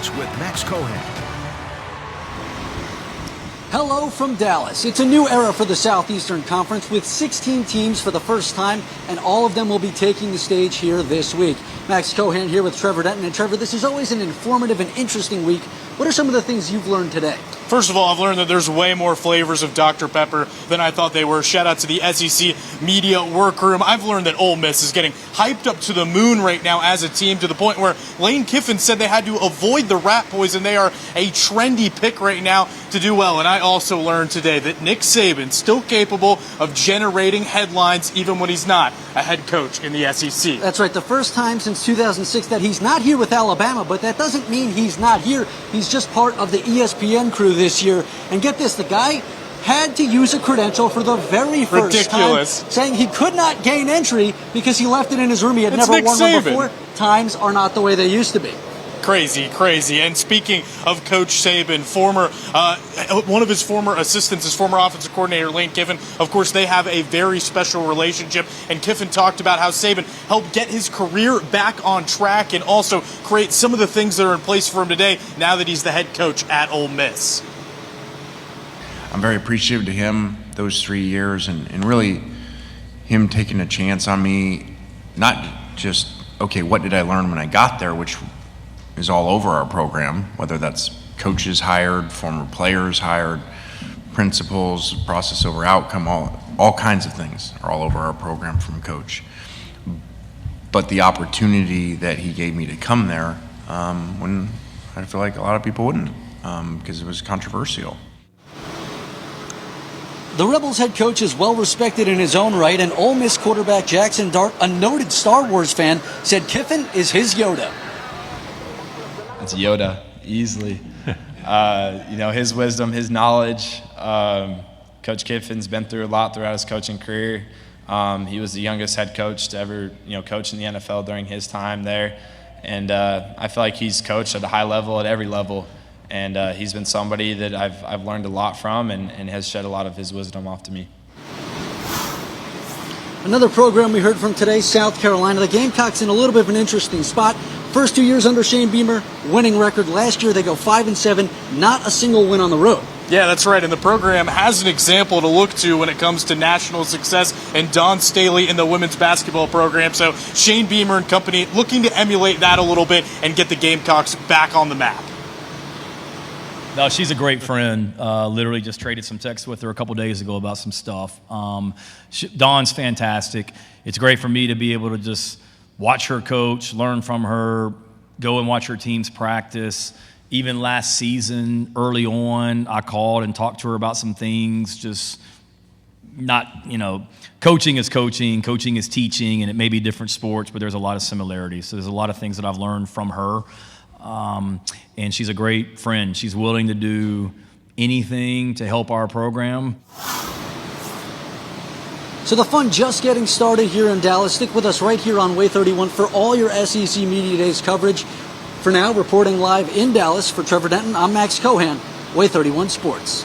Sports with Max Cohen. Hello from Dallas. It's a new era for the Southeastern Conference with 16 teams for the first time, and all of them will be taking the stage here this week. Max Cohen here with Trevor Denton. And Trevor, this is always an informative and interesting week. What are some of the things you've learned today? First of all, I've learned that there's way more flavors of Dr. Pepper than I thought they were. Shout out to the SEC media workroom. I've learned that Ole Miss is getting hyped up to the moon right now as a team, to the point where Lane Kiffin said they had to avoid the Rat Poison. They are a trendy pick right now to do well. And I also learned today that Nick Saban's still capable of generating headlines even when he's not a head coach in the SEC. That's right. The first time since 2006 that he's not here with Alabama, but that doesn't mean he's not here. He's just part of the ESPN crew this year. And get this, the guy had to use a credential for the very first time, saying he could not gain entry because he left it in his room. He had never won one before. Times are not the way they used to be. Crazy. And speaking of Coach Saban, one of his former assistants, his former offensive coordinator, Lane Kiffin, of course, they have a very special relationship. And Kiffin talked about how Saban helped get his career back on track and also create some of the things that are in place for him today now that he's the head coach at Ole Miss. I'm very appreciative to him those 3 years and really him taking a chance on me, not just, okay, what did I learn when I got there, which is all over our program, whether that's coaches hired, former players hired, principals, process over outcome, all kinds of things are all over our program from coach. But the opportunity that he gave me to come there, when I feel like a lot of people wouldn't, because it was controversial. The Rebels head coach is well respected in his own right, and Ole Miss quarterback Jackson Dart, a noted Star Wars fan, said Kiffin is his Yoda. It's Yoda, easily. His wisdom, his knowledge. Coach Kiffin's been through a lot throughout his coaching career. He was the youngest head coach to ever, coach in the NFL during his time there. And I feel like he's coached at a high level, at every level. And he's been somebody that I've learned a lot from and has shed a lot of his wisdom off to me. Another program we heard from today, South Carolina. The Gamecocks in a little bit of an interesting spot. First 2 years under Shane Beamer, winning record. Last year they go 5-7, not a single win on the road. Yeah, that's right. And the program has an example to look to when it comes to national success, and Dawn Staley in the women's basketball program. So Shane Beamer and company looking to emulate that a little bit and get the Gamecocks back on the map. No, she's a great friend. Literally just traded some texts with her a couple days ago about some stuff. Dawn's fantastic. It's great for me to be able to just watch her coach, learn from her, go and watch her teams practice. Even last season, early on, I called and talked to her about some things, just not, coaching is coaching is teaching, and it may be different sports, but there's a lot of similarities. So there's a lot of things that I've learned from her. And she's a great friend. She's willing to do anything to help our program. So the fun just getting started here in Dallas. Stick with us right here on Way 31 for all your SEC Media Days coverage. For now, reporting live in Dallas for Trevor Denton, I'm Max Cohen, Way 31 Sports.